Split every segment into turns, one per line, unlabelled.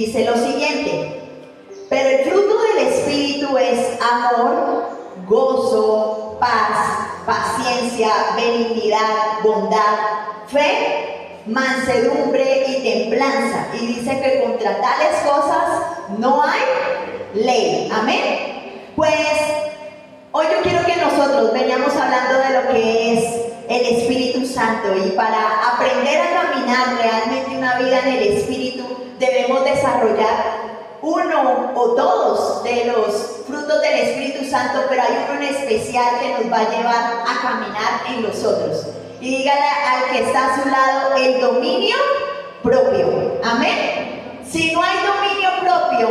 dice lo siguiente: pero el fruto del Espíritu es amor, gozo, paz, paciencia, benignidad, bondad, fe, mansedumbre y templanza. Y dice que contra tales cosas no hay ley. Amén. Pues hoy yo quiero que nosotros vengamos hablando de lo que es el Espíritu Santo, y para aprender a caminar realmente una vida en el Espíritu debemos desarrollar uno o todos de los frutos del Espíritu Santo, pero hay uno en especial que nos va a llevar a caminar en nosotros. Y dígale al que está a su lado: el dominio propio. Amén. Si no hay dominio propio,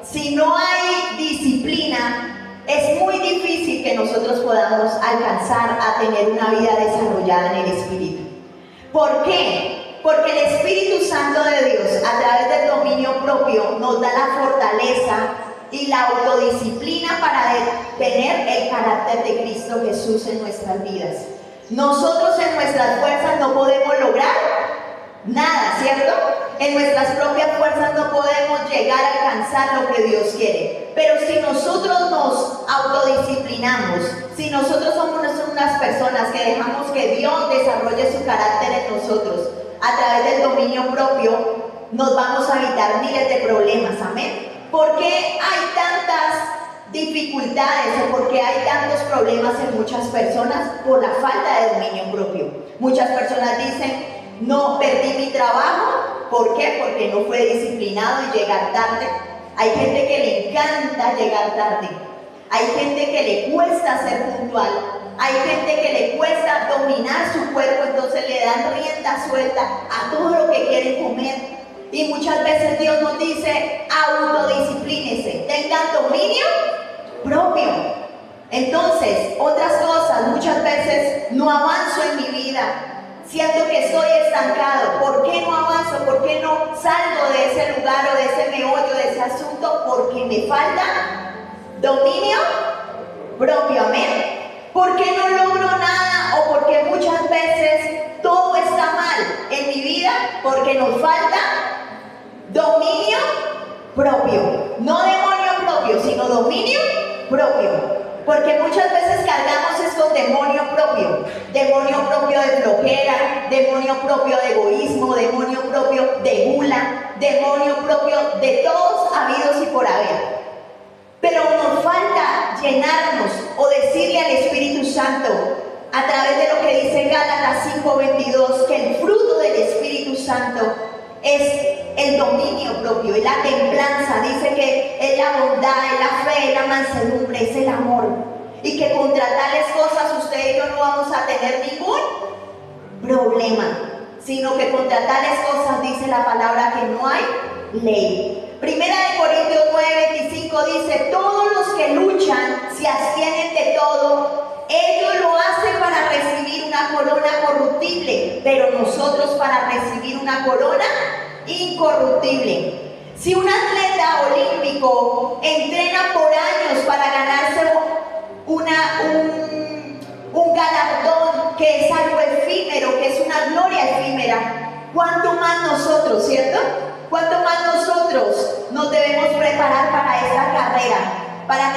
si no hay disciplina, es muy difícil que nosotros podamos alcanzar a tener una vida desarrollada en el Espíritu. ¿Por qué? Porque el Espíritu Santo de Dios, a través del dominio propio, nos da la fortaleza y la autodisciplina para tener el carácter de Cristo Jesús en nuestras vidas. Nosotros en nuestras fuerzas no podemos lograr nada, ¿cierto? En nuestras propias fuerzas no podemos llegar a alcanzar lo que Dios quiere. Pero si nosotros nos autodisciplinamos, si nosotros somos unas personas que dejamos que Dios desarrolle su carácter en nosotros, a través del dominio propio, nos vamos a evitar miles de problemas. Amén. ¿Por qué hay tantas dificultades o por qué hay tantos problemas en muchas personas? Por la falta de dominio propio. Muchas personas dicen: no, perdí mi trabajo. ¿Por qué? Porque no fue disciplinado y llegar tarde. Hay gente que le encanta llegar tarde. Hay gente que le cuesta ser puntual. Hay gente que le cuesta dominar su cuerpo, entonces le dan rienda suelta a todo lo que quieren comer. Y muchas veces Dios nos dice: autodisciplínese, tengan dominio propio. Entonces, otras cosas, muchas veces no avanzo en mi vida. Siento que estoy estancado. ¿Por qué no avanzo? ¿Por qué no salgo de ese lugar o de ese meollo, de ese asunto? Porque me falta dominio propio. Amén. ¿Por qué no logro nada? O porque muchas veces todo está mal en mi vida, porque nos falta dominio propio. No demonio propio, sino dominio propio. Porque muchas veces cargamos es con demonio propio de flojera, demonio propio de egoísmo, demonio propio de gula, demonio propio de todos habidos y por haber. Pero nos falta llenarnos o decirle al Espíritu Santo, a través de lo que dice Gálatas 5:22, que el fruto del Espíritu Santo es el dominio propio, es la templanza. Dice que es la bondad, es la fe, es la mansedumbre, es el amor. Y que contra tales cosas usted y yo no vamos a tener ningún problema, sino que contra tales cosas dice la palabra que no hay ley. Primera de Corintios 9:25 dice: todos los que luchan se abstienen de todo. Ellos lo hacen para recibir una corona corruptible, pero nosotros para recibir una corona incorruptible. Si un atleta olímpico entrena por años para ganarse un galardón que es algo efímero, que es una gloria efímera, ¿cuánto más nosotros, cierto? ¿Cuánto más nosotros nos debemos preparar para esta carrera? Para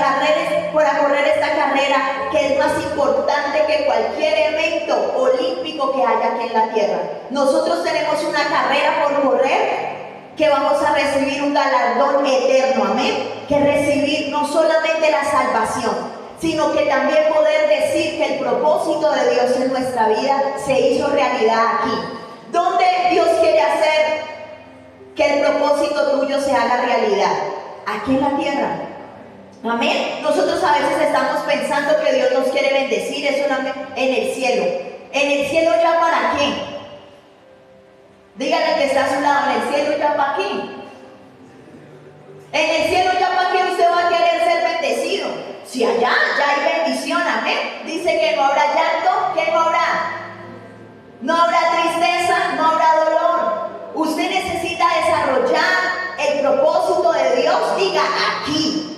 correr esta carrera que es más importante que cualquier evento olímpico que haya aquí en la tierra. Nosotros tenemos una carrera por correr que vamos a recibir un galardón eterno. Amén. Que recibir no solamente la salvación, sino que también poder decir que el propósito de Dios en nuestra vida se hizo realidad aquí. ¿Dónde Dios quiere hacer que el propósito tuyo se haga realidad? Aquí en la tierra. Amén. Nosotros a veces estamos pensando que Dios nos quiere bendecir es solamente en el cielo. ¿En el cielo ya para qué? Dígale que está a su lado: ¿en el cielo ya para qué? En el cielo ya para qué usted va a querer ser bendecido. Si allá ya hay bendición. Amén. Dice que no habrá llanto. ¿Qué no habrá? No habrá tristeza, no habrá dolor. Usted necesita desarrollar el propósito de Dios. Diga: aquí.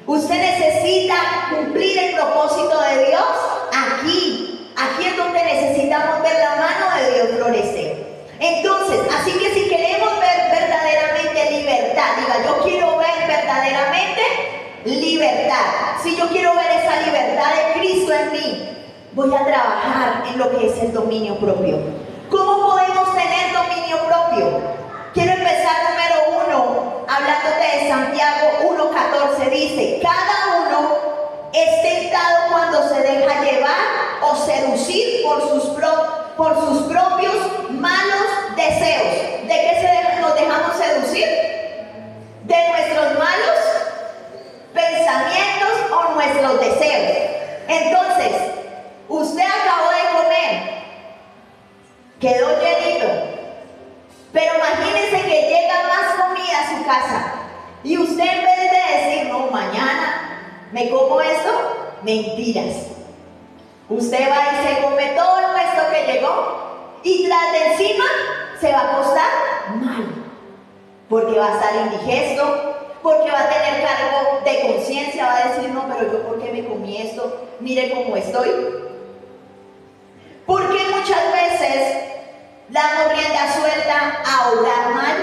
Usted necesita cumplir el propósito de Dios aquí. Aquí es donde necesitamos ver la mano de Dios florecer. Entonces, así que si queremos ver verdaderamente libertad si yo quiero ver esa libertad de Cristo en mí, voy a trabajar en lo que es el dominio propio. ¿Cómo podemos tener dominio propio? Quiero empezar número 1, hablándote de Santiago 1:14, dice, cada uno es tentado cuando se deja llevar o seducir por sus propios malos deseos. ¿De qué nos dejamos seducir? ¿De nuestros malos pensamientos o nuestros deseos? Entonces, usted acabó de comer, quedó llenito, pero imagínese que llega más comida a su casa y usted en vez de decir, no, mañana me como esto, mentiras. Usted va y se come todo el resto que llegó y tras de encima se va a acostar mal, porque va a estar indigesto, porque va a tener cargo de conciencia, va a decir, no, pero yo ¿por qué me comí esto? Mire cómo estoy. Porque muchas veces damos rienda suelta a obrar mal,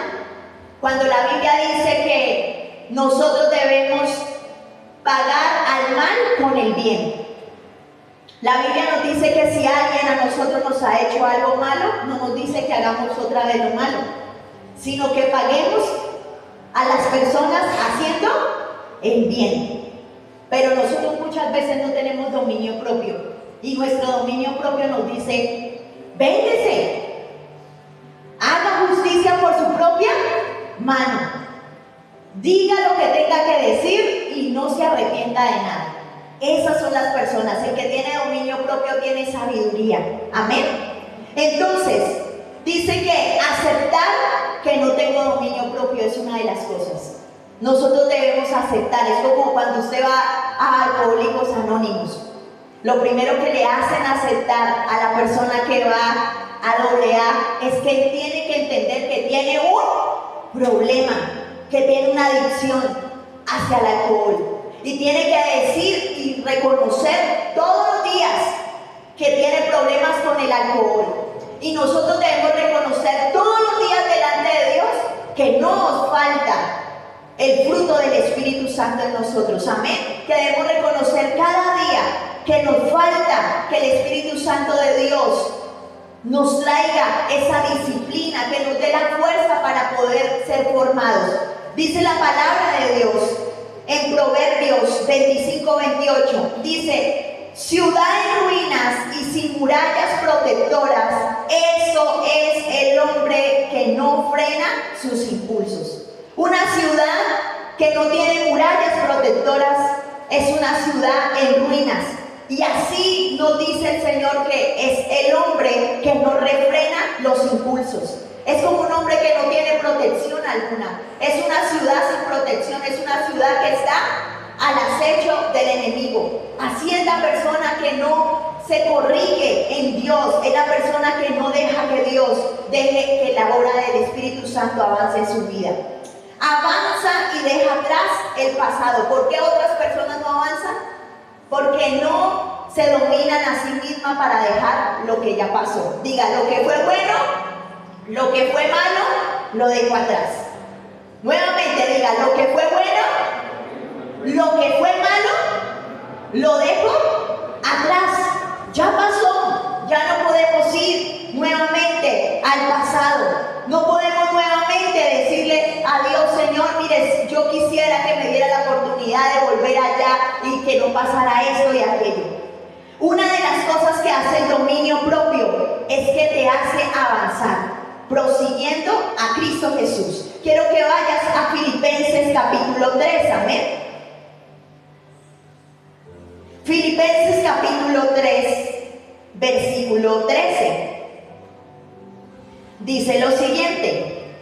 cuando la Biblia dice que nosotros debemos pagar al mal con el bien. La Biblia nos dice que si alguien a nosotros nos ha hecho algo malo, no nos dice que hagamos otra vez lo malo, sino que paguemos a las personas haciendo el bien. Pero nosotros muchas veces no tenemos dominio propio, y nuestro dominio propio nos dice, véndese, haga justicia por su propia mano, diga lo que tenga que decir y no se arrepienta de nada. Esas son las personas. El que tiene dominio propio tiene sabiduría. Amén. Entonces, dice que aceptar que no tengo dominio propio es una de las cosas. Nosotros debemos aceptar. Es como cuando usted va a Alcohólicos Anónimos. Lo primero que le hacen aceptar a la persona que va a AA es que tiene que entender que tiene un problema, que tiene una adicción hacia el alcohol. Y tiene que decir y reconocer todos los días que tiene problemas con el alcohol. Y nosotros debemos reconocer todos los días delante de Dios que no nos falta el fruto del Espíritu Santo en nosotros. Amén. Que debemos reconocer cada día que nos falta que el Espíritu Santo de Dios nos traiga esa disciplina, que nos dé la fuerza para poder ser formados. Dice la palabra de Dios en Proverbios 25:28, dice, ciudad en ruinas y sin murallas protectoras, eso es el hombre que no frena sus impulsos. Una ciudad que no tiene murallas protectoras es una ciudad en ruinas. Y así nos dice el Señor que es el hombre que no refrena los impulsos. Es como un hombre que no tiene protección alguna. Es una ciudad sin protección, es una ciudad que está al acecho del enemigo. Así es la persona que no se corrige en Dios, es la persona que no deja que Dios deje que la obra del Espíritu Santo avance en su vida. Avanza y deja atrás el pasado. ¿Por qué otras personas no avanzan? Porque no se dominan a sí mismas para dejar lo que ya pasó. Diga, lo que fue bueno, lo que fue malo, lo dejo atrás. Nuevamente diga, lo que fue bueno, lo que fue malo, lo dejo atrás. Ya pasó, ya no podemos ir nuevamente al pasado. No podemos nuevamente decirle a Dios, Señor, mire, yo quisiera que me diera la oportunidad de volver allá y que no pasara esto y aquello. Una de las cosas que hace el dominio propio es que te hace avanzar, prosiguiendo a Cristo Jesús. Quiero que vayas a Filipenses capítulo 3, amén. Filipenses capítulo 3, versículo 13. Dice lo siguiente: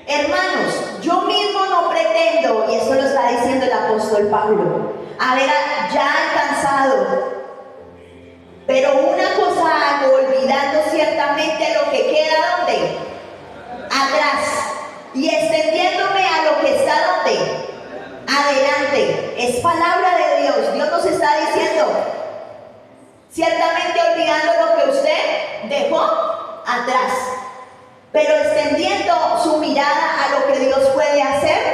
hermanos, yo mismo no pretendo, y eso lo está diciendo el apóstol Pablo, haber ya alcanzado, pero una cosa hago, olvidando ciertamente lo que queda, ¿dónde? Atrás, y extendiéndome a lo que está, ¿dónde? Adelante. Es palabra de Dios. Dios nos está diciendo, ciertamente olvidando lo que usted dejó atrás, pero extendiendo su mirada a lo que Dios puede hacer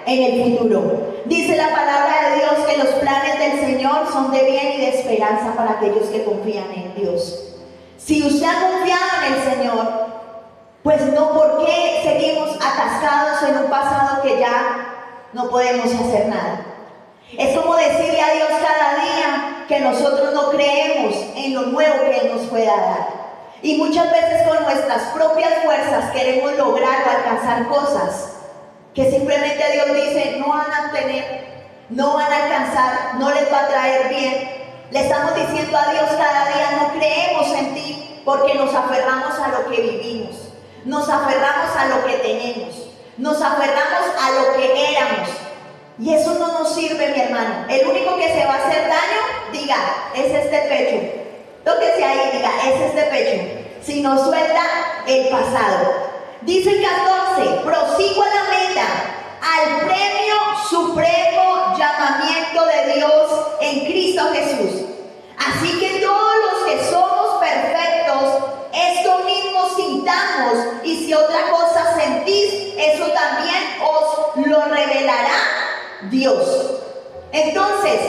en el futuro. Dice la palabra de Dios que los planes del Señor son de bien y de esperanza para aquellos que confían en Dios. Si usted ha confiado en el Señor, pues no, ¿por qué seguimos atascados en un pasado que ya no podemos hacer nada? Es como decirle a Dios cada día que nosotros no creemos en lo nuevo que Él nos pueda dar. Y muchas veces con nuestras propias fuerzas queremos lograr o alcanzar cosas que simplemente Dios dice no van a tener, no van a alcanzar, no les va a traer bien. Le estamos diciendo a Dios cada día, no creemos en ti, porque nos aferramos a lo que vivimos, nos aferramos a lo que tenemos, nos aferramos a lo que éramos. Y eso no nos sirve, mi hermano. El único que se va a hacer daño, diga, es este pecho. Tóquese ahí, diga, es este pecho. Si no suelta el pasado. Dice el 14, prosigo a la meta, al premio supremo llamamiento de Dios en Cristo Jesús. Así que todos los que somos perfectos, esto mismo sintamos, y si otra cosa sentís, eso también os lo revelará Dios. Entonces,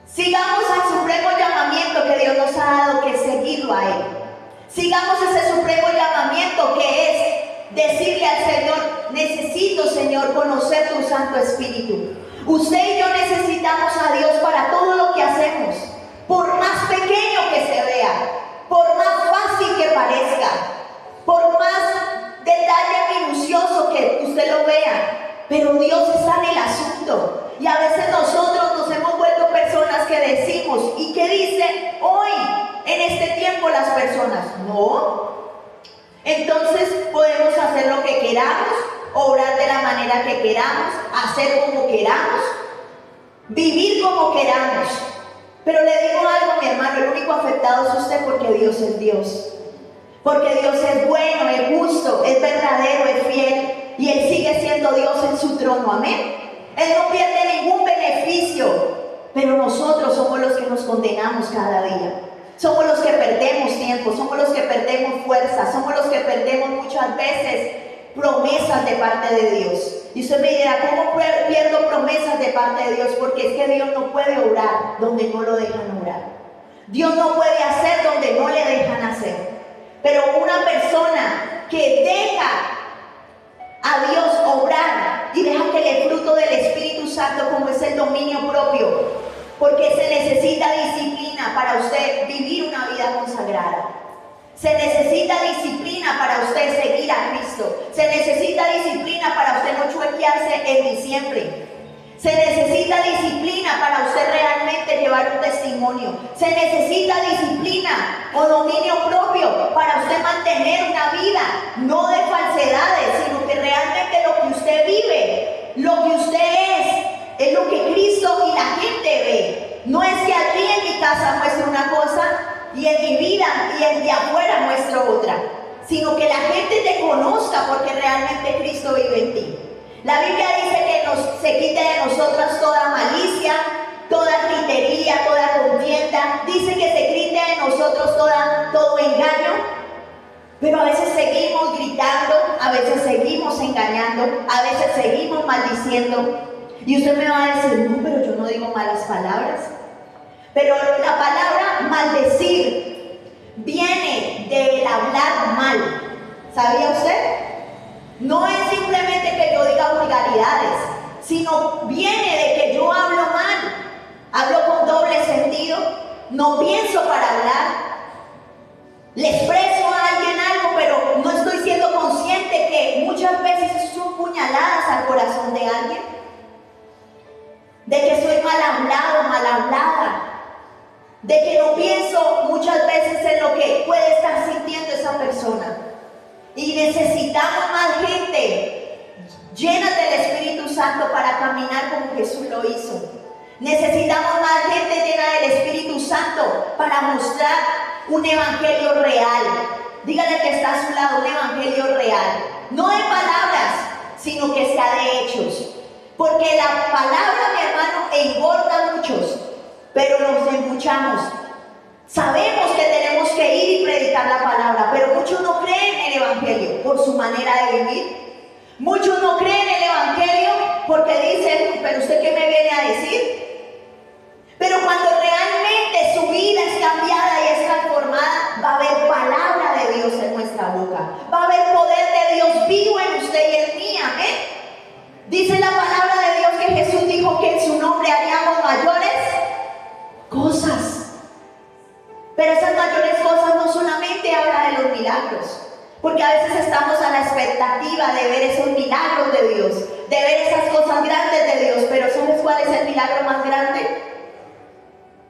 sigamos al supremo llamamiento que Dios nos ha dado, que es seguirlo a Él. Sigamos ese supremo llamamiento que es decirle al Señor, necesito, Señor, conocer tu Santo Espíritu. Usted y yo necesitamos a Dios para todo lo que hacemos, por más pequeño que se vea, por más fácil que parezca, por más detalle minucioso que usted lo vea. Pero Dios está en el asunto. Y a veces nosotros nos hemos vuelto personas que decimos, ¿y qué dicen hoy en este tiempo las personas? No. Entonces podemos hacer lo que queramos, obrar de la manera que queramos, hacer como queramos, vivir como queramos. Pero le digo algo, mi hermano, el único afectado es usted, porque Dios es Dios. Porque Dios es bueno, es justo, es verdadero, es fiel. Y Él sigue siendo Dios en su trono, amén. Él no pierde ningún beneficio, pero nosotros somos los que nos condenamos cada día. Somos los que perdemos tiempo, somos los que perdemos fuerza, somos los que perdemos muchas veces promesas de parte de Dios. Y usted me dirá, ¿cómo pierdo promesas de parte de Dios? Porque es que Dios no puede obrar donde no lo dejan obrar. Dios no puede hacer donde no le dejan hacer. Pero una persona que deja a Dios obrar y deja que el fruto del Espíritu Santo, como es el dominio propio, porque se necesita disciplina para usted vivir una vida consagrada. Se necesita disciplina para usted seguir a Cristo. Se necesita disciplina para usted no chuequearse en diciembre. Se necesita disciplina para usted realmente llevar un testimonio. Se necesita disciplina o dominio propio para usted mantener una vida no de falsedades, sino que realmente lo que usted vive, lo que usted es lo que Cristo y la gente ve. No es que aquí en mi casa muestre una cosa y en mi vida y en de afuera muestre otra, sino que la gente te conozca porque realmente Cristo vive en ti. La Biblia dice que se quite de nosotras toda malicia, toda gritería, toda contienda. Dice que se quite de nosotros todo engaño. Pero a veces seguimos gritando, a veces seguimos engañando, a veces seguimos maldiciendo. Y usted me va a decir, no, pero yo no digo malas palabras. Pero la palabra maldecir viene del hablar mal. ¿Sabía usted? No es simplemente que yo diga vulgaridades, sino viene de que yo hablo mal, hablo con doble sentido, no pienso para hablar, le expreso a alguien algo, pero no estoy siendo consciente que muchas veces son puñaladas al corazón de alguien, de que soy mal hablado, mal hablada, de que no pienso muchas veces en lo que puede estar sintiendo esa persona. Y necesitamos más gente llena del Espíritu Santo para caminar como Jesús lo hizo. Necesitamos más gente llena del Espíritu Santo para mostrar un evangelio real. Dígale que está a su lado, un evangelio real. No de palabras, sino que sea de hechos. Porque la palabra, mi hermano, engorda a muchos, pero nos embuchamos. Sabemos que tenemos que ir y predicar la palabra, pero muchos no creen en el evangelio por su manera de vivir, Muchos no creen el Evangelio porque dicen, pero ¿usted qué me viene a decir? Pero cuando realmente su vida es cambiada y es transformada, va a haber palabra de Dios en nuestra boca. Va a haber poder de Dios vivo en usted y en mí. Amén. Dice la palabra de Dios que Jesús dijo que en su nombre haríamos mayores cosas. Pero esas mayores cosas no solamente habla de los milagros. Porque a veces estamos a la expectativa de ver esos milagros de Dios, de ver esas cosas grandes de Dios. Pero ¿sabes cuál es el milagro más grande?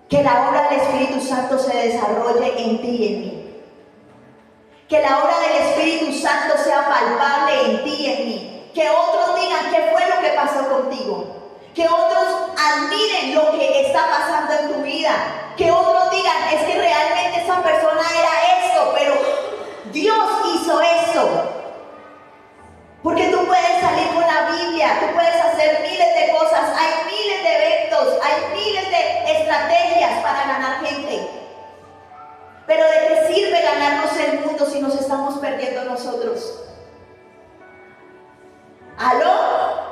Que la obra del Espíritu Santo se desarrolle en ti y en mí. Que la obra del Espíritu Santo sea palpable en ti y en mí. Que otros digan qué fue lo que pasó contigo. Que otros admiren lo que está pasando en tu vida. Que otros digan, es que realmente esa persona era esto, pero Dios hizo esto. Porque tú puedes salir con la Biblia, tú puedes hacer miles de cosas, hay miles de eventos, hay miles de estrategias para ganar gente. Pero ¿de qué sirve ganarnos el mundo si nos estamos perdiendo nosotros? ¿Aló?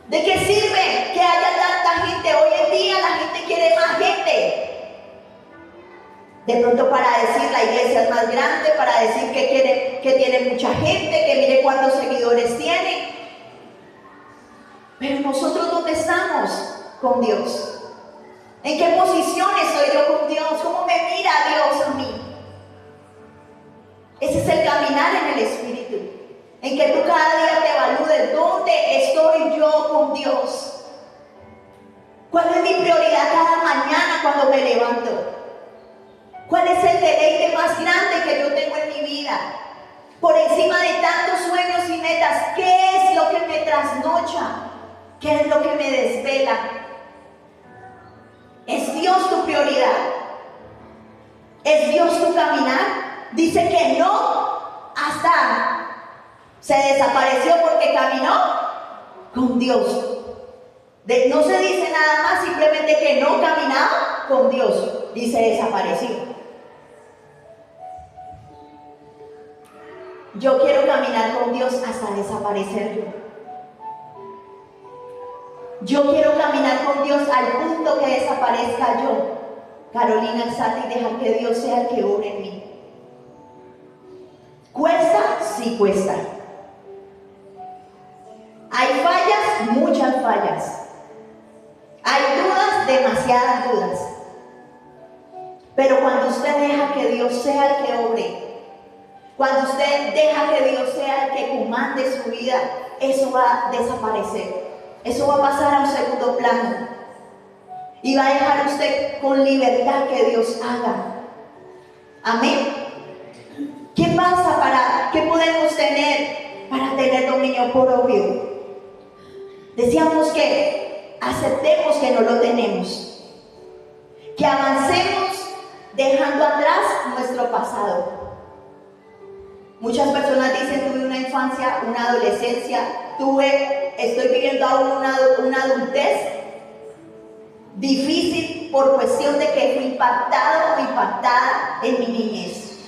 ¿De qué sirve que haya tanta gente? Hoy en día la gente quiere más gente. De pronto para decir la iglesia es más grande, para decir que tiene mucha gente, que mire cuántos seguidores tiene. Pero nosotros, ¿dónde estamos con Dios? ¿En qué posición estoy yo con Dios? ¿Cómo me mira Dios a mí? Ese es el caminar en el Espíritu. En que tú cada día te evalúes, ¿dónde estoy yo con Dios? ¿Cuál es mi prioridad cada mañana cuando me levanto? ¿Cuál es el deleite más grande que yo tengo en mi vida? Por encima de tantos sueños y metas, ¿qué es lo que me trasnocha? ¿Qué es lo que me desvela? ¿Es Dios tu prioridad? ¿Es Dios tu caminar? Dice que no, hasta se desapareció porque caminó con Dios. No se dice nada más, simplemente que no caminaba con Dios y se desapareció. Yo quiero caminar con Dios hasta desaparecer yo. Yo quiero caminar con Dios al punto que desaparezca yo, Carolina Alzate, y dejar que Dios sea el que obre en mí. ¿Cuesta? Sí cuesta. Hay fallas, muchas fallas. Hay dudas, demasiadas dudas. Pero cuando usted deja que Dios sea el que obre, cuando usted deja que Dios sea el que comande su vida, eso va a desaparecer. Eso va a pasar a un segundo plano. Y va a dejar usted con libertad que Dios haga. Amén. ¿Qué pasa qué podemos tener para tener dominio propio? Decíamos que aceptemos que no lo tenemos. Que avancemos dejando atrás nuestro pasado. Muchas personas dicen, tuve una infancia, una adolescencia, estoy viviendo aún una adultez difícil por cuestión de que fui impactado o impactada en mi niñez.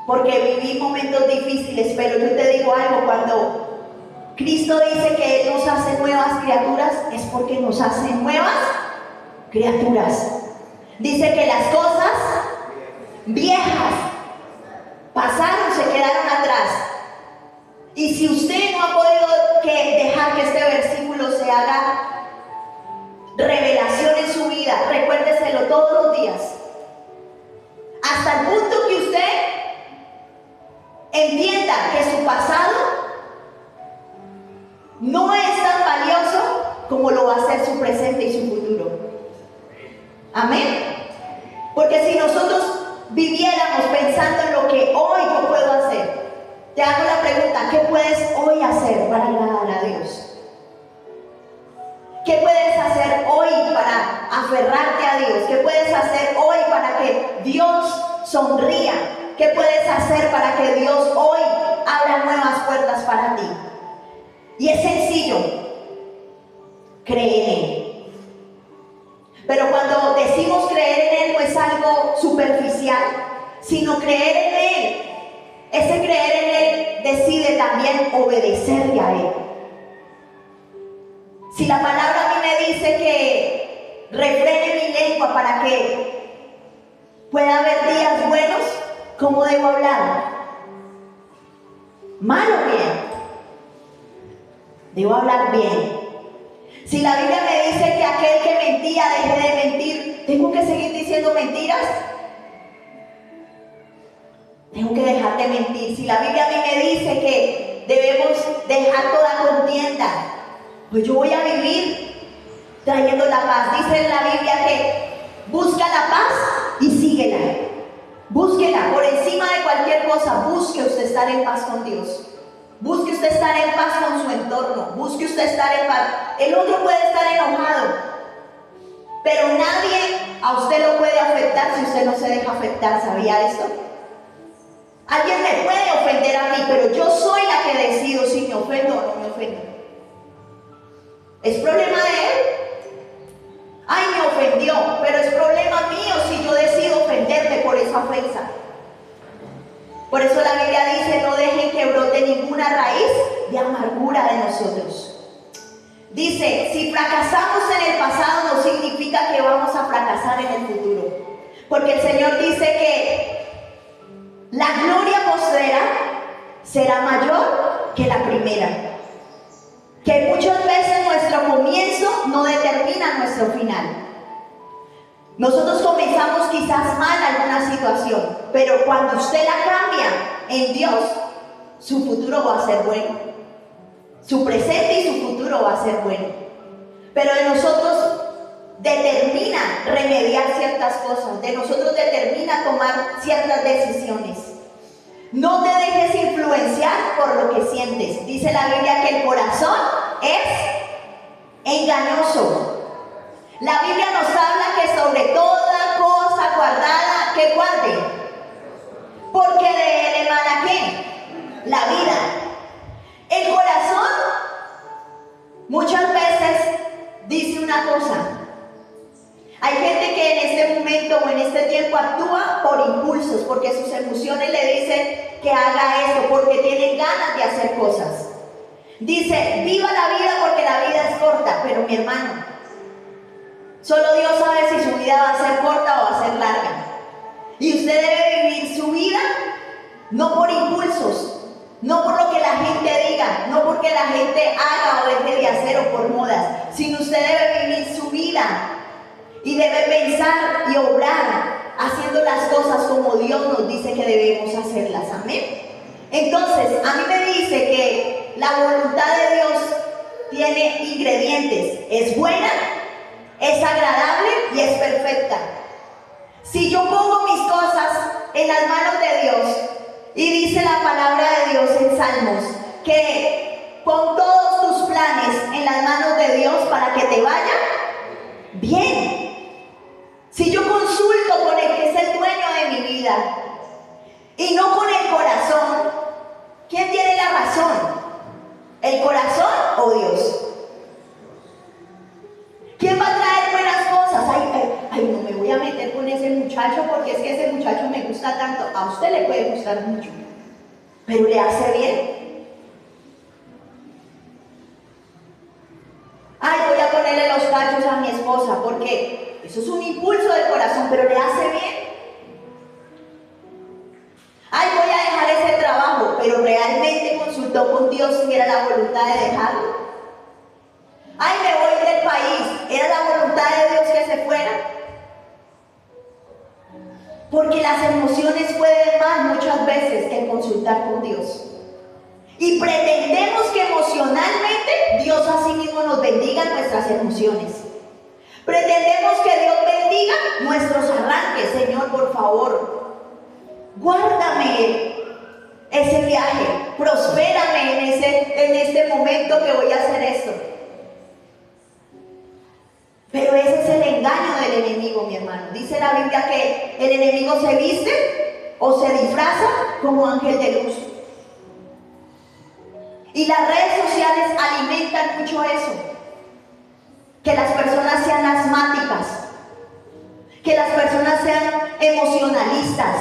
Porque viví momentos difíciles, pero yo te digo algo, cuando Cristo dice que Él nos hace nuevas criaturas, es porque nos hace nuevas criaturas. Dice que las cosas viejas pasaron, se quedaron atrás. Y si usted no ha podido dejar que este versículo se haga revelación en su vida, recuérdeselo todos los días. Hasta el punto que usted entienda que su pasado no es tan valioso como lo va a ser su presente y su futuro. Amén. Porque si nosotros viviéramos pensando en lo que hoy yo puedo hacer, te hago la pregunta, ¿qué puedes hoy hacer para agradar a Dios? ¿Qué puedes hacer hoy para aferrarte a Dios? ¿Qué puedes hacer hoy para que Dios sonría? ¿Qué puedes hacer para que Dios hoy abra nuevas puertas para ti? Y es sencillo, creer en Él. Pero cuando decimos creer en Él no es algo superficial, sino creer en Él ese creer en Él decide también obedecerle a Él. Si la palabra a mí me dice que refrene mi lengua para que pueda haber días buenos, ¿cómo debo hablar? ¿Mal o bien? Debo hablar bien. Si la Biblia me dice que aquel que mentía deje de mentir, ¿tengo que seguir diciendo mentiras? Tengo que dejar de mentir. Si la Biblia a mí me dice que debemos dejar toda contienda, pues yo voy a vivir trayendo la paz. Dice en la Biblia que busca la paz y síguela. Búsquela por encima de cualquier cosa. Busque usted estar en paz con Dios. Busque usted estar en paz con su entorno. Busque usted estar en paz. El otro puede estar enojado, pero nadie a usted lo puede afectar si usted no se deja afectar. ¿Sabía esto? Alguien me puede ofender a mí, pero yo soy la que decido si me ofendo o no me ofendo. ¿Es problema de él? Ay, me ofendió, pero es problema mío si yo decido ofenderme por esa ofensa. Por eso la Biblia dice, no dejen que brote ninguna raíz de amargura de nosotros. Dice, si fracasamos en el pasado no significa que vamos a fracasar en el futuro. Porque el Señor dice que la gloria postrera será mayor que la primera. Que muchas veces nuestro comienzo no determina nuestro final. Nosotros comenzamos quizás mal alguna situación, pero cuando usted la cambia en Dios, su futuro va a ser bueno. Su presente y su futuro va a ser bueno. Pero de nosotros determina remediar ciertas cosas, de nosotros determina tomar ciertas decisiones. No te dejes influenciar por lo que sientes. Dice la Biblia que el corazón es engañoso. La Biblia nos habla que sobre toda cosa guardada, que guarde, porque de él emana ¿qué? La vida. El corazón muchas veces dice una cosa. Hay gente que en este momento o en este tiempo actúa por impulsos, porque sus emociones le dicen que haga esto, porque tienen ganas de hacer cosas. Dice, viva la vida porque la vida es corta, pero mi hermano, solo Dios sabe si su vida va a ser corta o va a ser larga. Y usted debe vivir su vida no por impulsos, no por lo que la gente diga, no porque la gente haga o deje de hacer o por modas, sino usted debe vivir su vida y debe pensar y obrar haciendo las cosas como Dios nos dice que debemos hacerlas. Amén. Entonces, a mí me dice que la voluntad de Dios tiene ingredientes. Es buena, es agradable y es perfecta. Si yo pongo mis cosas en las manos de Dios, y dice la palabra de Dios en Salmos, que pon todos tus planes en las manos de Dios para que te vaya bien. Si yo consulto con el que es el dueño de mi vida y no con el corazón, ¿quién tiene la razón? ¿El corazón o Dios? ¿Quién va a traer buenas cosas? Ay, no me voy a meter con ese muchacho porque es que ese muchacho me gusta tanto. A usted le puede gustar mucho, pero ¿le hace bien? Ay, voy a ponerle los cachos a mi esposa porque eso es un impulso del corazón, pero ¿le hace bien? Ay, voy a dejar ese trabajo, pero ¿realmente consultó con Dios si era la voluntad de dejarlo? Ay, me voy del país, ¿era la voluntad de Dios que se fuera? Porque las emociones pueden más muchas veces que consultar con Dios. Y pretendemos que emocionalmente Dios así mismo nos bendiga nuestras emociones. Pretendemos que Dios bendiga nuestros arranques. Señor, por favor, guárdame ese viaje, prospérame en este momento que voy a hacer esto. Pero ese es el engaño del enemigo, mi hermano. Dice la Biblia que el enemigo se viste o se disfraza como ángel de luz. Y las redes sociales alimentan mucho eso. Que las personas sean asmáticas, que las personas sean emocionalistas,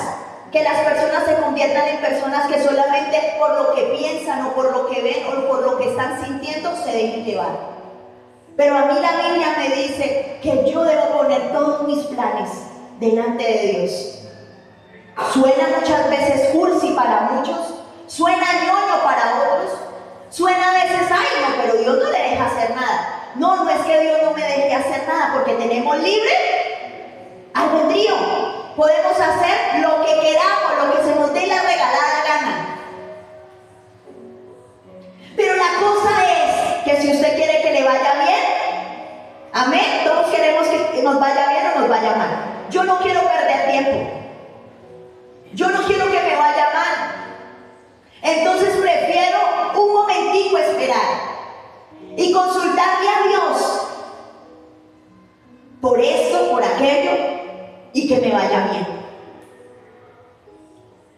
que las personas se conviertan en personas que solamente por lo que piensan o por lo que ven o por lo que están sintiendo se dejen llevar. Pero a mí la Biblia me dice que yo debo poner todos mis planes delante de Dios. Suena muchas veces cursi para muchos, suena ñoño para otros, suena a veces, ay no, pero Dios no le deja hacer nada. No, no es que Dios no me deje hacer nada, porque tenemos libre albedrío. Podemos hacer lo que queramos, lo que se nos dé la regalada gana. Pero la cosa es que si usted quiere que le vaya bien, amén, todos queremos que nos vaya bien o nos vaya mal. Yo no quiero perder tiempo. Yo no quiero que me vaya mal. Entonces prefiero un momentico esperar y consultarle a Dios por esto, por aquello, y que me vaya bien.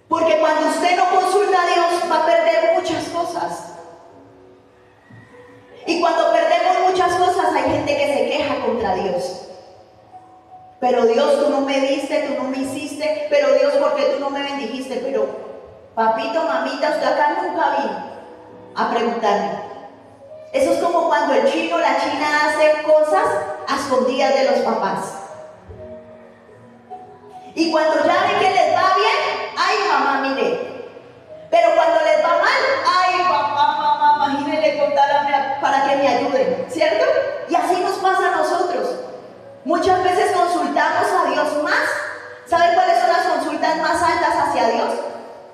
Porque cuando usted no consulta a Dios va a perder muchas cosas. Y cuando perdemos muchas cosas hay gente que se queja contra Dios. Pero Dios, tú no me diste, tú no me hiciste, pero Dios, ¿por qué tú no me bendijiste? Pero papito, mamita, usted acá nunca vino a preguntarme. Eso es como cuando el chino o la china hace cosas a escondidas de los papás. Y cuando ya ven que les va bien, ay mamá, mire. Pero cuando les va mal, ay papá, mamá, imagínenle contar para que me ayuden, ¿cierto? Y así nos pasa a nosotros. Muchas veces consultamos a Dios más. ¿Saben cuáles son las consultas más altas hacia Dios?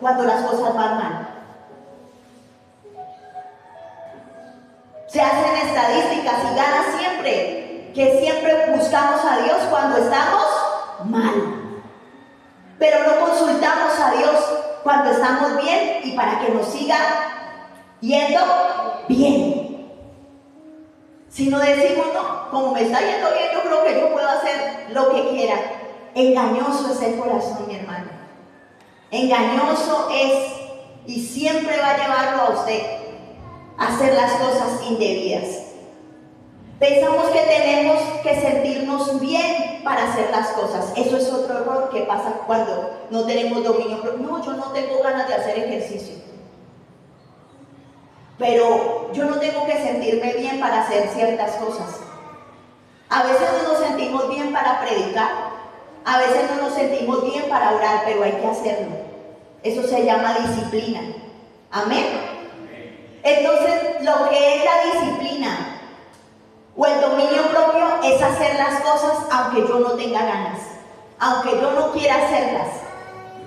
Cuando las cosas van mal. Se hacen estadísticas y gana siempre, que siempre buscamos a Dios cuando estamos mal. Pero no consultamos a Dios cuando estamos bien y para que nos siga yendo bien. Si no decimos, no, como me está yendo bien, yo creo que yo puedo hacer lo que quiera. Engañoso es el corazón, mi hermano. Engañoso es y siempre va a llevarlo a usted a hacer las cosas indebidas. Pensamos que tenemos que sentirnos bien para hacer las cosas. Eso es otro error que pasa cuando no tenemos dominio propio. No, yo no tengo ganas de hacer ejercicio. Pero yo no tengo que sentirme bien para hacer ciertas cosas. A veces no nos sentimos bien para predicar, a veces no nos sentimos bien para orar, pero hay que hacerlo. Eso se llama disciplina. Amén. Entonces, lo que es la disciplina o el dominio propio es hacer las cosas aunque yo no tenga ganas, aunque yo no quiera hacerlas,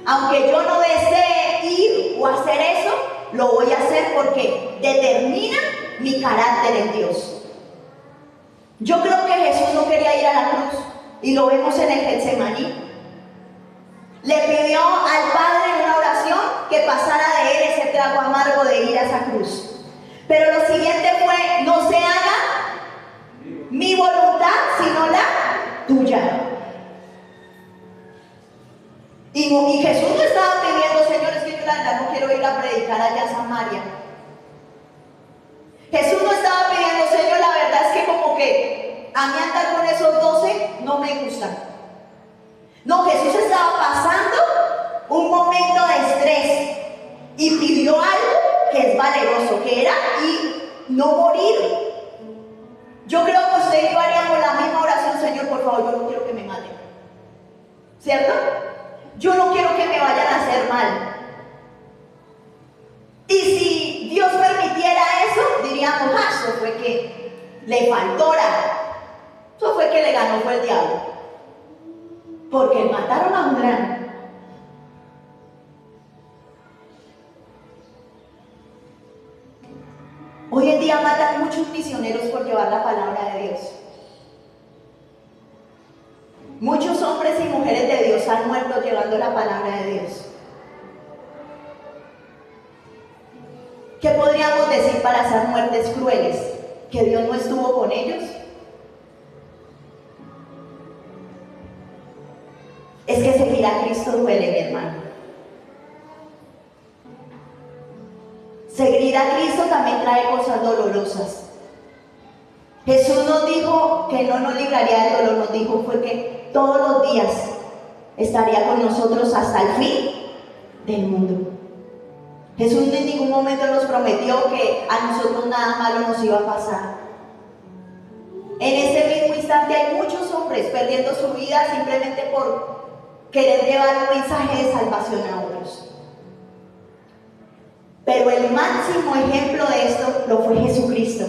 aunque yo no desee ir o hacer eso, lo voy a hacer porque determina mi carácter en Dios. Yo creo que Jesús no quería ir a la cruz y lo vemos en el Getsemaní. Le pidió al Padre en una oración que pasara de él ese trago amargo de ir a esa cruz. Pero lo siguiente fue, no se haga mi voluntad, sino la tuya. Y Jesús no estaba pidiendo, Señor, es que yo la verdad no quiero ir a predicar allá a Samaria. Jesús no estaba pidiendo, Señor, la verdad es que como que a mí andar con esos 12 no me gusta. No, Jesús estaba pasando un momento de estrés y pidió algo que es valeroso, que era y no morir. Yo creo que usted y yo haríamos la misma oración, Señor, por favor, yo no quiero que me maten. ¿Cierto? Yo no quiero que me vayan a hacer mal. Y si Dios permitiera eso, diríamos, eso fue que le faltó orar. Eso fue que le ganó fue el diablo. Porque mataron a un gran. Hoy en día matan muchos misioneros por llevar la palabra de Dios. Muchos hombres y mujeres de Dios han muerto llevando la palabra de Dios. ¿Qué podríamos decir para esas muertes crueles? ¿Que Dios no estuvo con ellos? Es que seguir a Cristo duele, mi hermano. Seguir a Cristo también trae cosas dolorosas. Jesús nos dijo que no nos libraría del dolor, nos dijo fue que todos los días estaría con nosotros hasta el fin del mundo. Jesús en ningún momento nos prometió que a nosotros nada malo nos iba a pasar. En este mismo instante hay muchos hombres perdiendo su vida simplemente por querer llevar un mensaje de salvación a otros. Pero el máximo ejemplo de esto lo fue Jesucristo.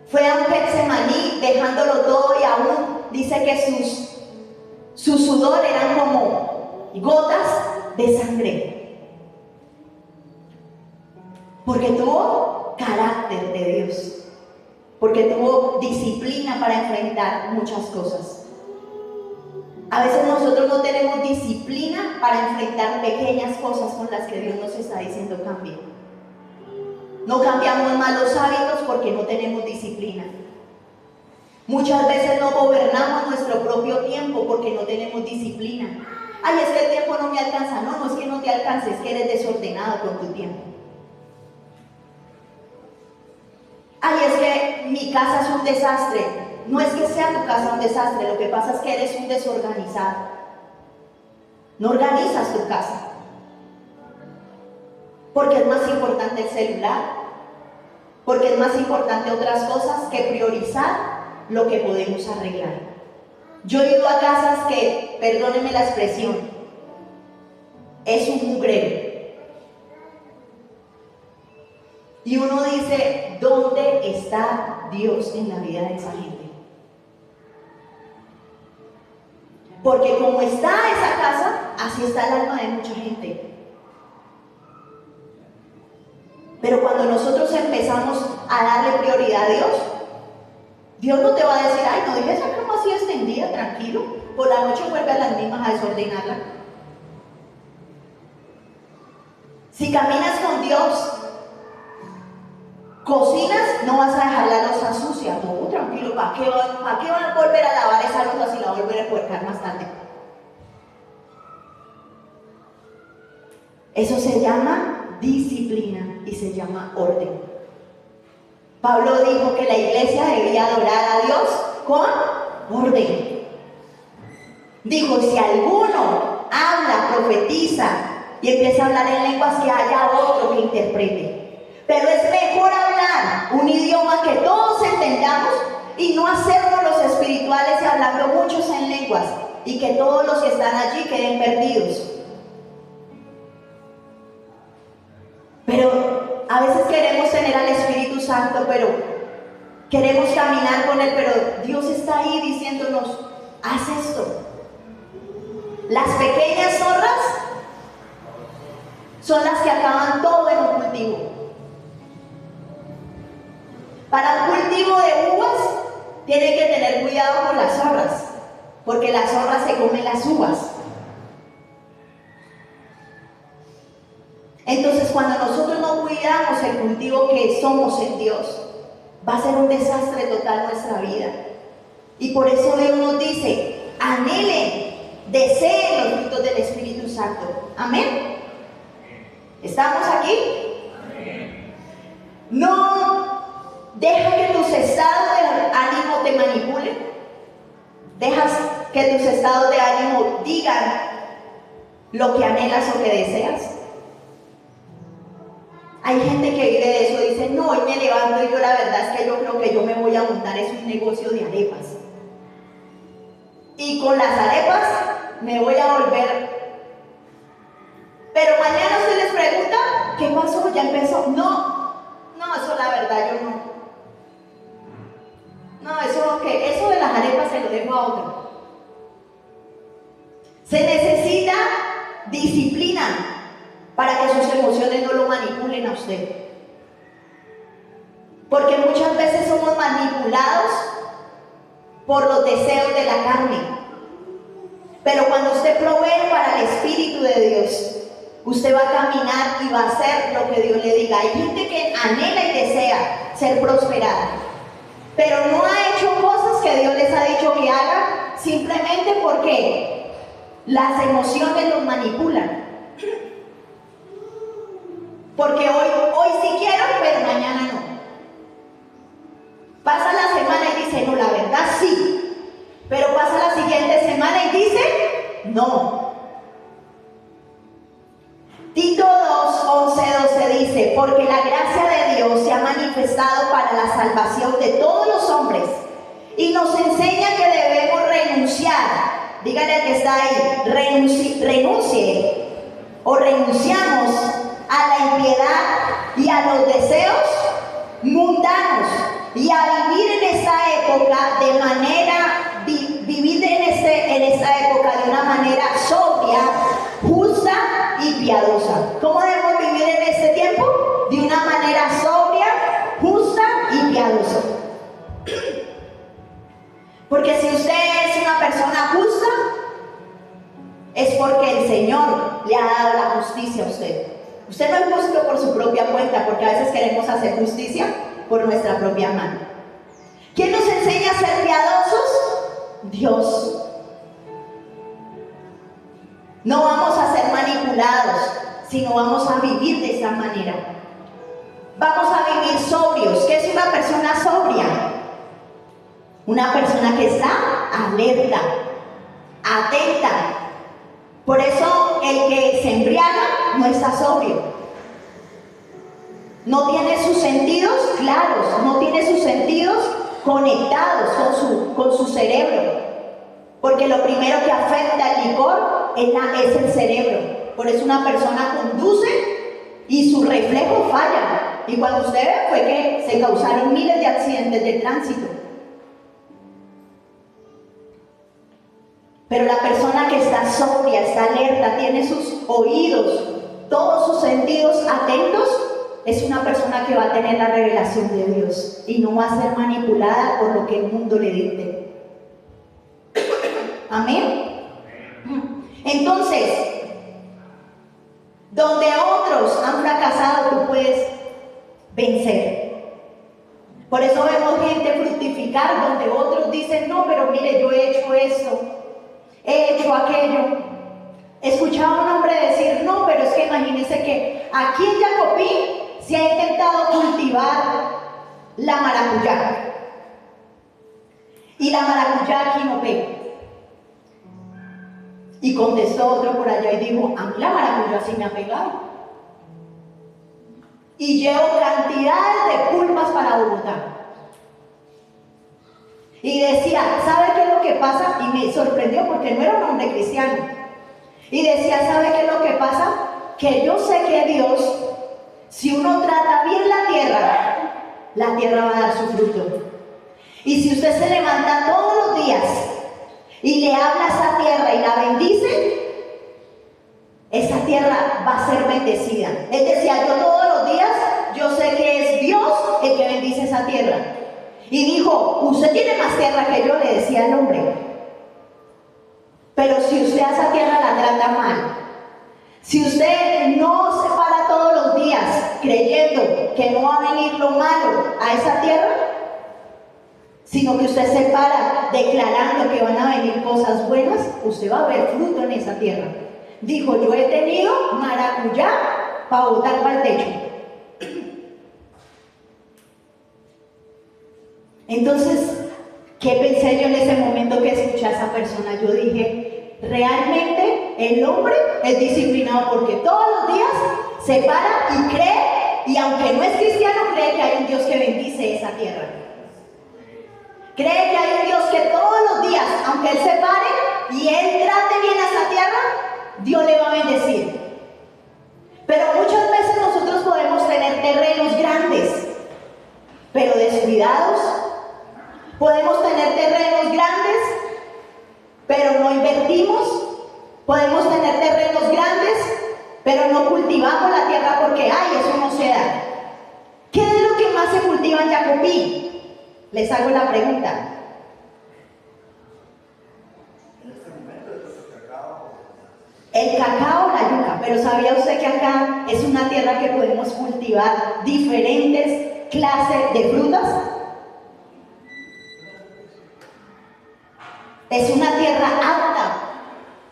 Fue a un Getsemaní dejándolo todo y aún dice que su sudor eran como gotas de sangre. Porque tuvo carácter de Dios. Porque tuvo disciplina para enfrentar muchas cosas. A veces nosotros no tenemos disciplina para enfrentar pequeñas cosas con las que Dios nos está diciendo cambie. No cambiamos malos hábitos porque no tenemos disciplina. Muchas veces no gobernamos nuestro propio tiempo porque no tenemos disciplina. Ay, es que el tiempo no me alcanza. No, no es que no te alcance, es que eres desordenado con tu tiempo. Ay, es que mi casa es un desastre. No es que sea tu casa un desastre, lo que pasa es que eres un desorganizado. No organizas tu casa. Porque es más importante el celular. Porque es más importante otras cosas que priorizar lo que podemos arreglar. Yo he ido a casas que, perdónenme la expresión, es un mugrero. Y uno dice, ¿dónde está Dios en la vida de esa gente? Porque como está esa casa, así está el alma de mucha gente. Pero cuando nosotros empezamos a darle prioridad a Dios, Dios no te va a decir, ay, no dejes esa cama así extendida, tranquilo, por la noche vuelve a las mismas a desordenarla. Si caminas con Dios, cocinas, no vas a dejar la loza sucia, todo tranquilo, ¿para qué van a volver a lavar esa loza si la volver a puercar más tarde? Eso se llama disciplina y se llama orden. Pablo dijo que la iglesia debía adorar a Dios con orden. Dijo, si alguno habla, profetiza y empieza a hablar en lenguas, que haya otro que interprete. Pero es mejor hablar un idioma que todos entendamos y no hacernos los espirituales y hablando muchos en lenguas y que todos los que están allí queden perdidos. Pero a veces queremos tener al Espíritu Santo, pero queremos caminar con Él, pero Dios está ahí diciéndonos, haz esto. Las pequeñas zorras son las que acaban todo en un cultivo. Para un cultivo de uvas, tienen que tener cuidado con las zorras, porque las zorras se comen las uvas. Entonces, cuando nosotros no cuidamos el cultivo que somos en Dios, va a ser un desastre total nuestra vida. Y por eso Dios nos dice, anhelen, deseen los frutos del Espíritu Santo. Amén. ¿Estamos aquí? No deja que tus estados de ánimo te manipulen. Dejas que tus estados de ánimo digan lo que anhelas o que deseas. Hay gente que vive de eso, dice, no, hoy me levanto y yo la verdad es que yo creo que yo me voy a montar es un negocio de arepas. Y con las arepas me voy a volver. Pero mañana usted les pregunta, ¿qué pasó? ¿Ya empezó? No, eso la verdad yo no. No, eso de las arepas se lo dejo a otro. Se necesita disciplina para que sus emociones no lo manipulen a usted. Porque muchas veces somos manipulados por los deseos de la carne. Pero cuando usted provee para el Espíritu de Dios, usted va a caminar y va a hacer lo que Dios le diga. Hay gente que anhela y desea ser prosperada, pero no ha hecho cosas que Dios les ha dicho que hagan simplemente porque las emociones los manipulan. Porque hoy sí quiero, pero mañana no. Pasa la semana y dice, no, la verdad sí. Pero pasa la siguiente semana y dice, no. Tito 2, 11, 12 dice, porque la gracia de Dios se ha manifestado para la salvación de todos los hombres y nos enseña que debemos renunciar. Dígale al que está ahí, renuncie o renunciamos a la impiedad y a los deseos mundanos y a vivir en esta época de manera, vivir en esta época de una manera sobria, justa y piadosa. ¿Cómo debemos vivir en este tiempo? De una manera sobria, justa y piadosa. Porque si usted es una persona justa, es porque el Señor le ha dado la justicia a usted. Usted no es justo por su propia cuenta, porque a veces queremos hacer justicia por nuestra propia mano. ¿Quién nos enseña a ser piadosos? Dios. No vamos a ser manipulados, sino vamos a vivir de esa manera. Vamos a vivir sobrios. ¿Qué es una persona sobria? Una persona que está alerta, atenta. Por eso el que se embriaga no está sobrio. No tiene sus sentidos claros, no tiene sus sentidos conectados con su cerebro. Porque lo primero que afecta el licor es el cerebro. Por eso una persona conduce y su reflejo falla. Y cuando usted ve fue que se causaron miles de accidentes de tránsito. Pero la persona que está sobria, está alerta, tiene sus oídos, todos sus sentidos atentos, es una persona que va a tener la revelación de Dios y no va a ser manipulada por lo que el mundo le dicte. Amén. Entonces, donde otros han fracasado, tú puedes vencer. Por eso vemos gente fructificar donde otros dicen, no, pero mire, yo he hecho esto, he hecho aquello. Escuchaba a un hombre decir, no, pero es que imagínense que aquí en Jacopí se ha intentado cultivar la maracuyá. Y la maracuyá aquí no pega. Y contestó otro por allá y dijo, a mí la maracuyá sí me ha pegado. Y llevo cantidades de pulpas para Bogotá. Y decía, ¿sabe qué es lo que pasa? Y me sorprendió porque no era un hombre cristiano. Y decía, ¿sabe qué es lo que pasa? Que yo sé que Dios, si uno trata bien la tierra va a dar su fruto. Y si usted se levanta todos los días y le habla a esa tierra y la bendice, esa tierra va a ser bendecida. Él decía, yo todos los días, yo sé que es Dios el que bendice esa tierra. Y dijo, usted tiene más tierra que yo, le decía el hombre. Pero si usted a esa tierra la trata mal, si usted no se para todos los días creyendo que no va a venir lo malo a esa tierra, sino que usted se para declarando que van a venir cosas buenas, usted va a ver fruto en esa tierra. Dijo, yo he tenido maracuyá para botar para el techo. Entonces, ¿qué pensé yo en ese momento que escuché a esa persona? Yo dije, realmente el hombre es disciplinado porque todos los días se para y cree, y aunque no es cristiano, cree que hay un Dios que bendice esa tierra. Cree que hay un Dios que todos los días, aunque él se pare y él trate bien a esa tierra, Dios le va a bendecir. Pero muchas veces nosotros podemos tener terrenos grandes, pero descuidados. Podemos tener terrenos grandes, pero no invertimos. Podemos tener terrenos grandes, pero no cultivamos la tierra porque, ay, eso no se da. ¿Qué es lo que más se cultiva en Jacopí? Les hago la pregunta. El cacao o la yuca, pero ¿sabía usted que acá es una tierra que podemos cultivar diferentes clases de frutas? Es una tierra apta.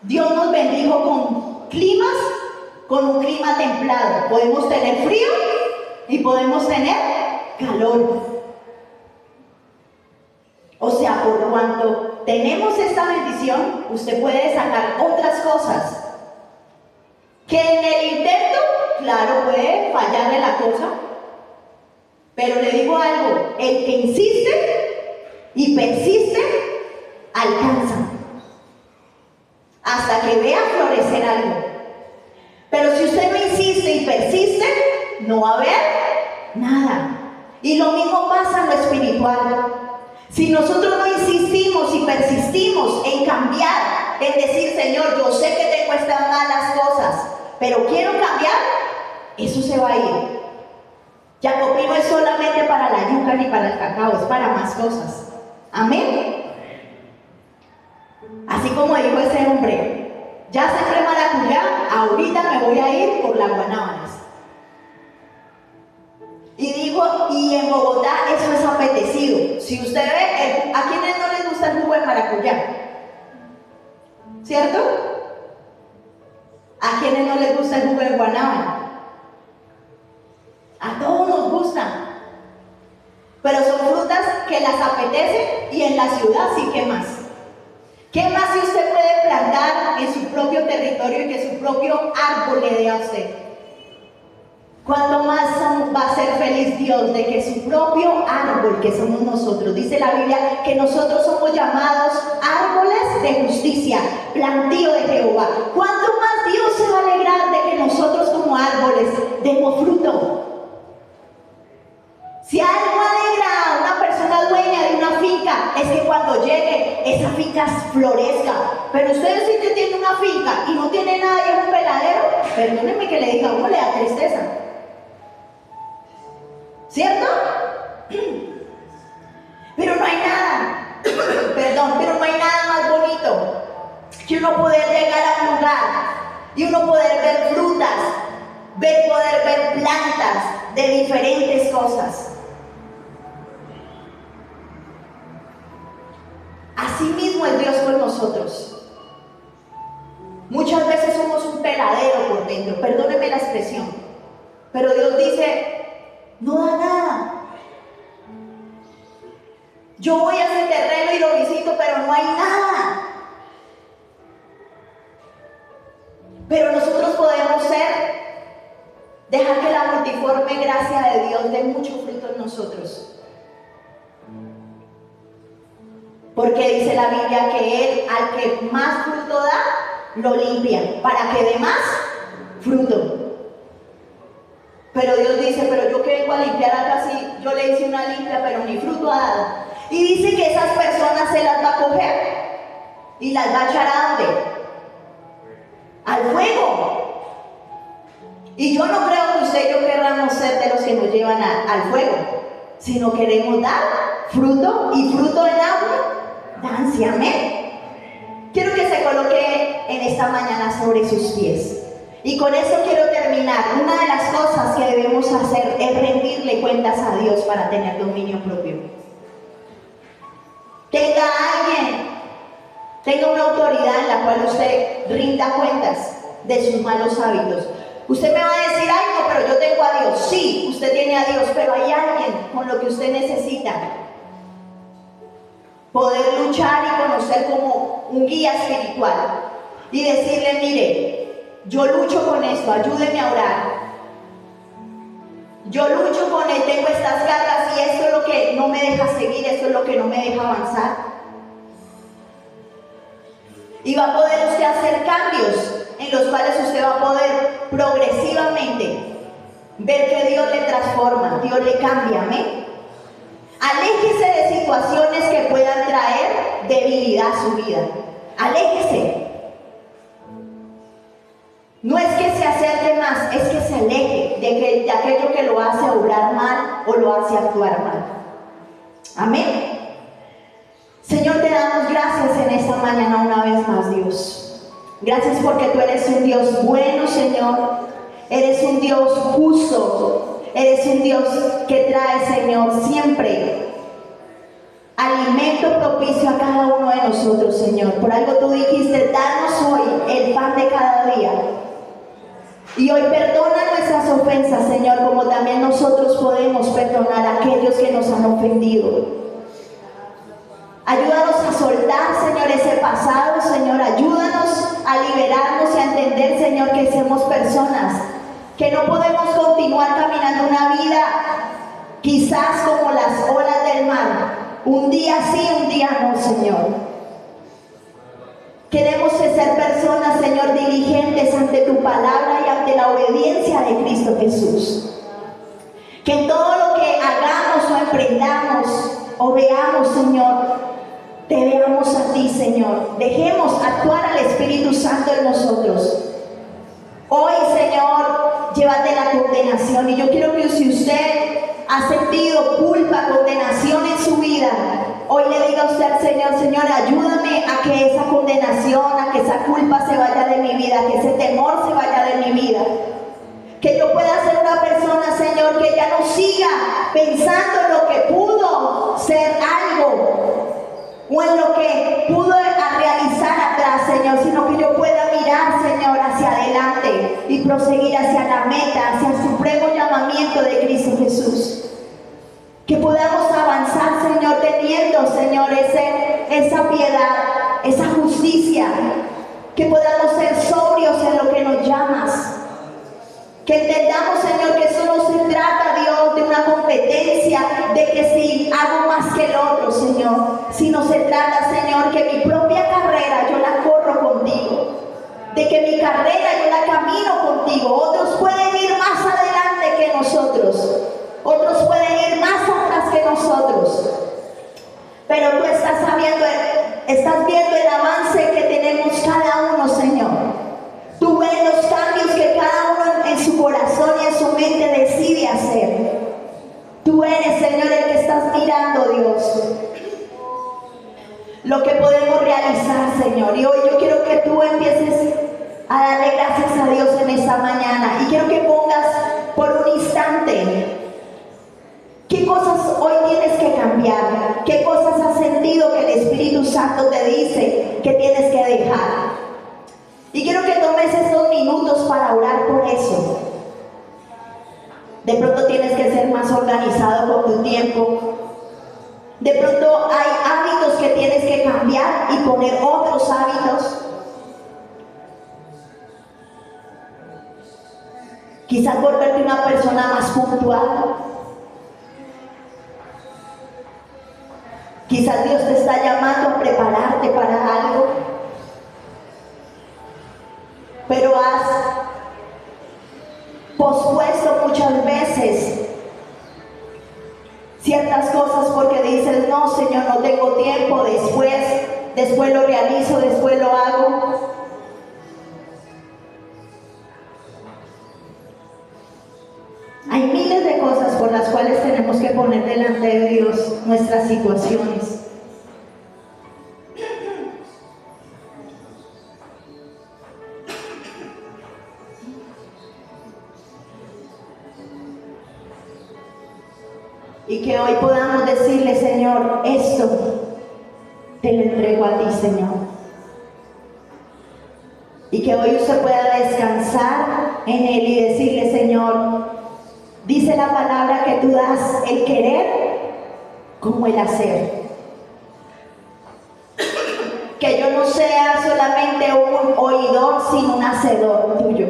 Dios nos bendijo con climas, con un clima templado. Podemos tener frío y podemos tener calor. O sea, por cuanto tenemos esta bendición, usted puede sacar otras cosas que en el intento cosa. Pero le digo algo, el que insiste y persiste, alcanza. Hasta que vea florecer algo. Pero si usted no insiste y persiste, no va a haber nada. Y lo mismo pasa en lo espiritual. Si nosotros no insistimos y persistimos en cambiar, en decir, Señor, yo sé que tengo estas malas cosas, pero quiero cambiar, eso se va a ir. Jacopí no es solamente para la yuca ni para el cacao, es para más cosas. Amén. Así como dijo ese hombre, ya sembré maracuyá, ahorita me voy a ir por las guanábanas. Y dijo, y en Bogotá eso es apetecido. Si usted ve, ¿a quiénes no les gusta el jugo de maracuyá? ¿Cierto? ¿A quiénes no les gusta el jugo de guanábana? A todos nos gustan. Pero son frutas que las apetece y en la ciudad sí que más. ¿Qué más si usted puede plantar en su propio territorio y que su propio árbol le dé a usted? ¿Cuánto más va a ser feliz Dios de que su propio árbol, que somos nosotros? Dice la Biblia que nosotros somos llamados árboles de justicia, plantío de Jehová. ¿Cuánto más Dios se va a alegrar de que nosotros como árboles demos fruto? Si algo alegra a una persona dueña de una finca, es que cuando llegue, esa finca florezca. Pero ustedes sí que tienen una finca y no tiene nada y es un peladero, perdónenme que le diga, a uno le da tristeza. ¿Cierto? Pero no hay nada, pero no hay nada más bonito que uno poder llegar a un lugar y uno poder ver frutas, poder ver plantas de diferentes cosas. Así mismo es Dios con nosotros. Muchas veces somos un peladero por dentro, perdónenme la expresión, pero Dios dice, no da nada. Yo voy a ese terreno y lo visito, pero no hay nada. Pero nosotros podemos dejar que la multiforme gracia de Dios dé mucho fruto en nosotros. Porque dice la Biblia que Él, al que más fruto da, lo limpia, para que dé más fruto. Pero Dios dice, pero yo que vengo a limpiar acá, sí, yo le hice una limpia, pero ni fruto ha dado. Y dice que esas personas se las va a coger y las va a echar ¿a dónde? Al fuego. Y yo no creo que usted y yo querramos ser de los que nos llevan al fuego, sino queremos dar fruto y fruto en abundancia. Amén. Quiero que se coloque en esta mañana sobre sus pies. Y con eso quiero terminar. Una de las cosas que debemos hacer es rendirle cuentas a Dios para tener dominio propio. Tenga una autoridad en la cual usted rinda cuentas de sus malos hábitos. Usted me va a decir, ay no, pero yo tengo a Dios. Sí, usted tiene a Dios, pero hay alguien con lo que usted necesita poder luchar y conocer como un guía espiritual y decirle, mire, yo lucho con esto, ayúdeme a orar. Yo lucho con él, tengo estas cargas y esto es lo que no me deja seguir, esto es lo que no me deja avanzar. Y va a poder usted hacer cambios en los cuales usted va a poder progresivamente ver que Dios le transforma, Dios le cambia. Amén. Aléjese de situaciones que puedan traer debilidad a su vida. Aléjese. No es que se acerque más, es que se aleje de aquello que lo hace obrar mal o lo hace actuar mal. Amén. Señor, te damos gracias en esta mañana una vez más, Dios. Gracias porque tú eres un Dios bueno, Señor. Eres un Dios justo. Eres un Dios que trae, Señor, siempre alimento propicio a cada uno de nosotros, Señor. Por algo tú dijiste, danos hoy el pan de cada día. Y hoy perdona nuestras ofensas, Señor, como también nosotros podemos perdonar a aquellos que nos han ofendido. Ayúdanos a soltar, Señor, ese pasado, Señor. Ayúdanos a liberarnos y a entender, Señor, que somos personas que no podemos continuar caminando una vida quizás como las olas del mar, un día sí, un día no, Señor. Queremos ser personas, Señor, diligentes ante tu palabra y ante la obediencia de Cristo Jesús. Que en todo lo que hagamos o emprendamos o veamos, Señor, te veamos a ti, Señor. Dejemos actuar al Espíritu Santo en nosotros. Hoy, Señor, llévate la condenación. Y yo quiero que si usted ha sentido culpa, condenación en su vida, hoy le diga a usted al Señor: Señor, ayúdame a que esa condenación, a que esa culpa se vaya de mi vida, que ese temor se vaya de mi vida. Que yo pueda ser una persona, Señor, que ya no siga pensando en lo que pudo ser algo o en lo que pudo realizar atrás, Señor, sino que yo pueda mirar, Señor, hacia adelante y proseguir hacia la meta, hacia el supremo llamamiento de Cristo Jesús. Que podamos avanzar, Señor, teniendo, Señor, esa piedad, esa justicia. Que podamos ser sobrios en lo que nos llamas. Que entendamos, Señor, que eso no se trata, Dios, de una competencia, de que si hago más que el otro, Señor, sino se trata, Señor, que mi propia carrera yo la corro contigo, de que mi carrera yo la camino contigo. Otros pueden ir más adelante que nosotros, otros pueden ir más atrás que nosotros, pero tú estás viendo el avance que tenemos cada uno, Señor. Tú ves los cambios que cada uno en su corazón y en su mente decide hacer. Tú eres, Señor, el que estás mirando, Dios, lo que podemos realizar, Señor. Y hoy yo quiero que tú empieces a darle gracias a Dios en esta mañana. Y quiero que pongas por un instante qué cosas hoy tienes que cambiar, qué cosas has sentido que el Espíritu Santo te dice que tienes que dejar. Y quiero que tomes estos minutos para orar por eso. De pronto tienes que ser más organizado con tu tiempo. De pronto hay hábitos que tienes que cambiar y poner otros hábitos. Quizás volverte una persona más puntual. Quizás Dios te está llamando a prepararte para algo, pero has pospuesto muchas veces ciertas cosas porque dices: no, Señor, no tengo tiempo, después lo realizo, después lo hago. Hay miles de cosas por las cuales tenemos que poner delante de Dios nuestras situaciones. Y que hoy podamos decirle: Señor, esto te lo entrego a ti, Señor. Y que hoy usted pueda descansar en Él y decirle: Señor, dice la palabra que tú das el querer como el hacer. Que yo no sea solamente un oidor, sino un hacedor tuyo.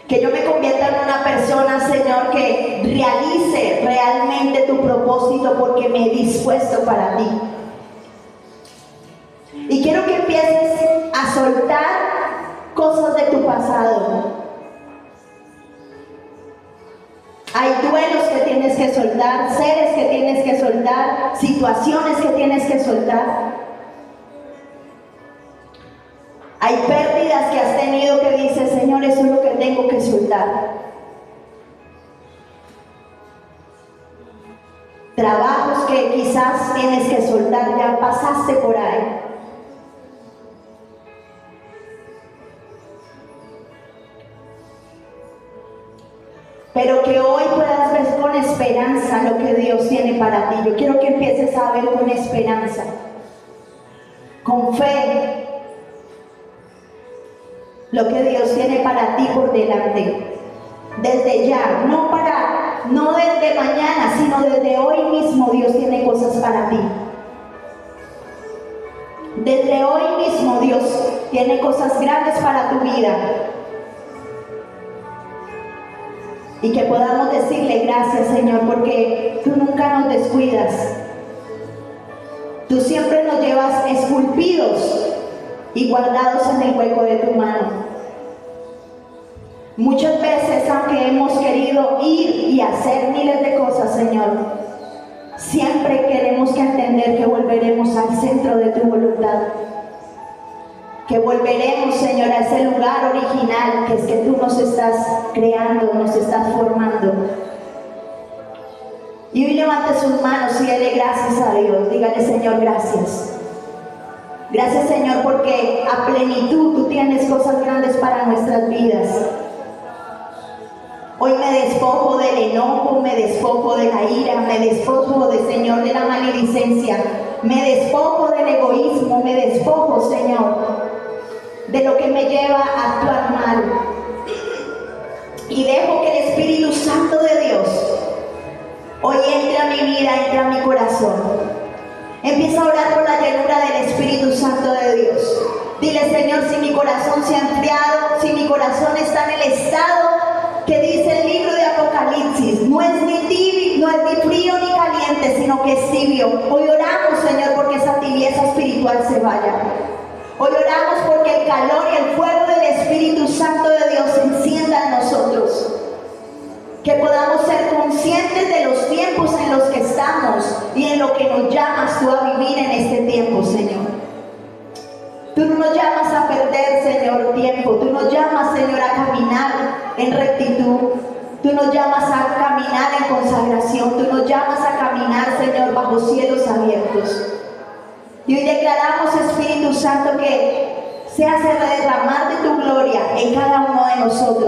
Que yo me convierta en una persona, Señor, que realice realmente tu propósito porque me he dispuesto para ti. Y quiero que empieces a soltar cosas de tu pasado. Hay duelos que tienes que soltar, seres que tienes que soltar, situaciones que tienes que soltar. Hay pérdidas que has tenido que dices: Señor, eso es lo que tengo que soltar. Trabajos que quizás tienes que soltar, ya pasaste por ahí. Pero que hoy puedas ver con esperanza lo que Dios tiene para ti. Yo quiero que empieces a ver con esperanza, con fe, lo que Dios tiene para ti por delante. Desde ya, no desde mañana, sino desde hoy mismo Dios tiene cosas para ti. Desde hoy mismo Dios tiene cosas grandes para tu vida. y que podamos decirle gracias, Señor, porque tú nunca nos descuidas. Tú siempre nos llevas esculpidos y guardados en el hueco de tu mano. Muchas veces, aunque hemos querido ir y hacer miles de cosas, Señor, siempre queremos que entender que volveremos al centro de tu voluntad. Que volveremos, Señor, a ese lugar original que es que tú nos estás creando, nos estás formando. Y hoy levante sus manos y dele gracias a Dios. Dígale, Señor, gracias. Gracias, Señor, porque a plenitud tú tienes cosas grandes para nuestras vidas. Hoy me despojo del enojo, me despojo de la ira, me despojo, Señor, de la maledicencia, me despojo del egoísmo, me despojo, Señor, de lo que me lleva a actuar mal. Y dejo que el Espíritu Santo de Dios hoy entre a mi vida, entre a mi corazón. Empieza a orar por la llenura del Espíritu Santo de Dios. Dile, Señor, si mi corazón se ha enfriado, si mi corazón está en el estado que dice el libro de Apocalipsis, no es ni tibio, no es ni frío ni caliente, sino que es tibio. Hoy oramos, Señor, porque esa tibieza espiritual se vaya. Hoy oramos porque el calor y el fuego del Espíritu Santo de Dios se encienda en nosotros. Que podamos ser conscientes de los tiempos en los que estamos y en lo que nos llamas tú a vivir en este tiempo, Señor. Tú no nos llamas a perder, Señor, tiempo. Tú nos llamas, Señor, a caminar en rectitud. Tú nos llamas a caminar en consagración. Tú nos llamas a caminar, Señor, bajo cielos abiertos. Y hoy declaramos, Espíritu Santo, que se hace derramar de tu gloria en cada uno de nosotros.